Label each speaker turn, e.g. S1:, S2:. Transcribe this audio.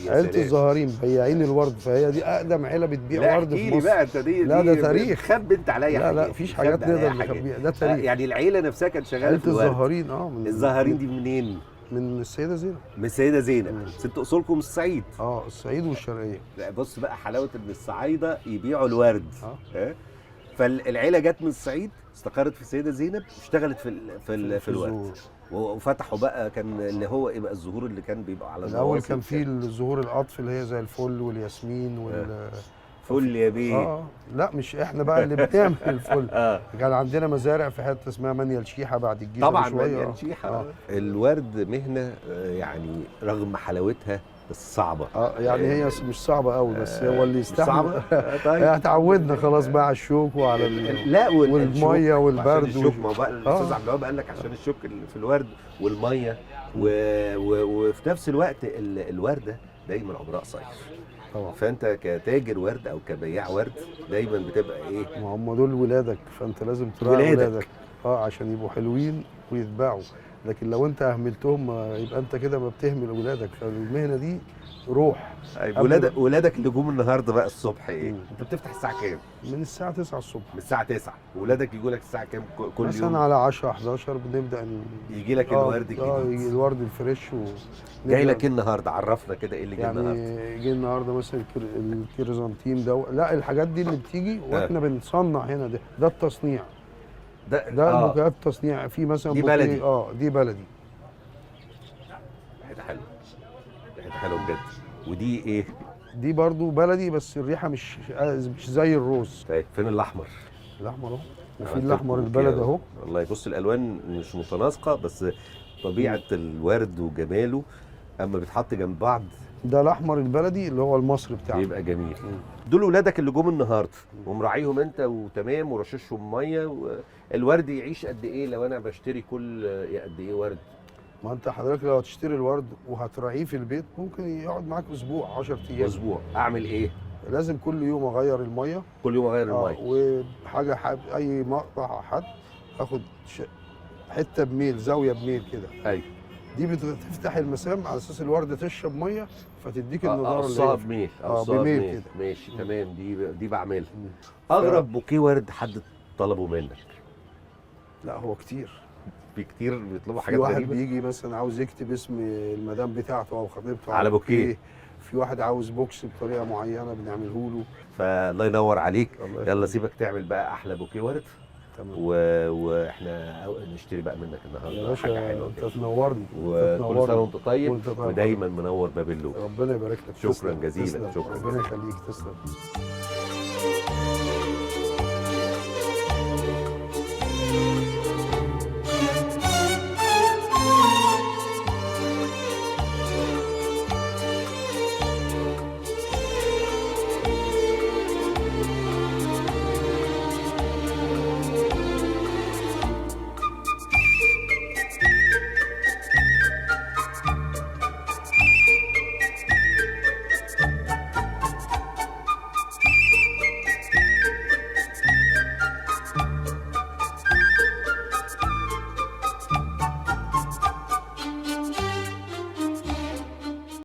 S1: عيله الزهرين بياعين الورد، فهي دي اقدم عيله بتبيع ورد في مصر.
S2: بقى انت دي
S1: لا ده تاريخ.
S2: خبي انت عليا
S1: لا لا مفيش حاجات نقدر نخبيها، ده تاريخ.
S2: يعني العيله نفسها كانت شغاله
S1: عيله
S2: في الورد.
S1: الزهرين
S2: الزهرين دي منين؟
S1: من السيده زينب.
S2: من السيده زينب. ست اصولكم من الصعيد.
S1: الصعيد والشرقيه.
S2: لا بص بقى حلاوه ان الصعايده يبيعوا الورد. فالعيله جت من الصعيد، استقرت في السيده زينب، واشتغلت في الورد، وفتحوا بقى كان اللي هو ايه بقى الزهور اللي كان بيبقى على
S1: الاول كان في الزهور القطف اللي هي زي الفل والياسمين
S2: فل يا بيه.
S1: لا مش احنا بقى اللي بنعمل الفل. كان عندنا مزارع في حته اسمها منيا الشيحه بعد الجيزه
S2: طبعا
S1: بشويه.
S2: منيا الشيحه. الورد مهنه يعني رغم حلاوتها بس صعبه.
S1: يعني هي مش صعبه قوي، بس هو اللي يستحمل.
S2: طيب
S1: اتعودنا خلاص بقى على الشوك وعلى
S2: لا
S1: والميه والبرد.
S2: الشوك ما بقى الاستاذ عبد الوهاب قال لك عشان الشوك اللي في الورد والميه وفي نفس الوقت الورده دايما عمرها قصير
S1: طبعا.
S2: فانت كتاجر ورد او كبياع ورد دايما بتبقى ايه؟
S1: ما هم دول ولادك، فانت لازم تراعي ولادك عشان يبقوا حلوين ويتباعوا. لكن لو انت اهملتهم يبقى انت كده ما بتهمل ولادك. فالمهنه دي روح.
S2: ولادك اللي جم النهارده بقى الصبح ايه؟ انت بتفتح الساعه كام؟
S1: من الساعه 9 الصبح.
S2: من الساعه 9. ولادك يجوا لك الساعه كام كل يوم؟
S1: مثلا على 10 11 بنبدا
S2: يجي لك الورد الجديد.
S1: يجي الورد الفريش.
S2: جاي لك ايه النهارده؟ عرفنا كده ايه اللي جاي النهارده.
S1: يعني جه النهارده مثلا الكريزانتيم ده. لا الحاجات دي اللي بتيجي واحنا بنصنع هنا. ده التصنيع. ده البوكيهات التصنيع. في مثلا
S2: دي بلدي.
S1: دي بلدي.
S2: حته حلوه. حته حلوه بجد. ودي ايه؟
S1: دي برضو بلدي بس الريحه مش زي الروز.
S2: طيب فين الاحمر؟
S1: الاحمر اهو. وفي الاحمر البلد اهو.
S2: والله بص الالوان مش متناسقه بس طبيعه الورد وجماله اما بيتحط جنب بعض.
S1: ده الاحمر البلدي اللي هو المصري بتاعنا.
S2: بيبقى جميل. دول ولادك اللي جم النهارده ومراعيهم انت وتمام ورششهم ميه. الورد يعيش قد ايه لو انا بشتري كل قد ايه ورد؟
S1: ما انت حضرتك لو هتشتري الورد وهتراعيه في البيت ممكن يقعد معاك اسبوع 10 ايام.
S2: اسبوع. اعمل ايه؟
S1: لازم كل يوم اغير الميه.
S2: كل يوم اغير الميه.
S1: وحاجه اي مقطع حد اخد حته بميل، زاويه بميل كده.
S2: ايوه.
S1: دي بتفتح المسام على اساس الورده تشرب ميه فتديك النضاره اللي
S2: هي بميل.
S1: بميل كده.
S2: ماشي تمام. دي بعملها. اغرب بوكيه ورد حد طلبه منك؟
S1: لا هو كتير.
S2: في كتير بيطلبوا حاجات
S1: غريبه.
S2: غريبه.
S1: في واحد بيجي مثلا عاوز يكتب اسم المدام بتاعته او خطيبته
S2: على بوكيه.
S1: في واحد عاوز بوكس بطريقه معينه بنعمله له.
S2: فالله ينور عليك. يلا سيبك تعمل بقى احلى بوكيه ورد.
S1: تمام.
S2: واحنا نشتري بقى منك النهارده
S1: حاجه حلوه. انت تنورني.
S2: وكل سنه وانت طيب ودايما منور باب اللوق.
S1: ربنا يبارك لك.
S2: شكرا جزيلا. شكرا.
S1: ربنا يخليك. تسلم.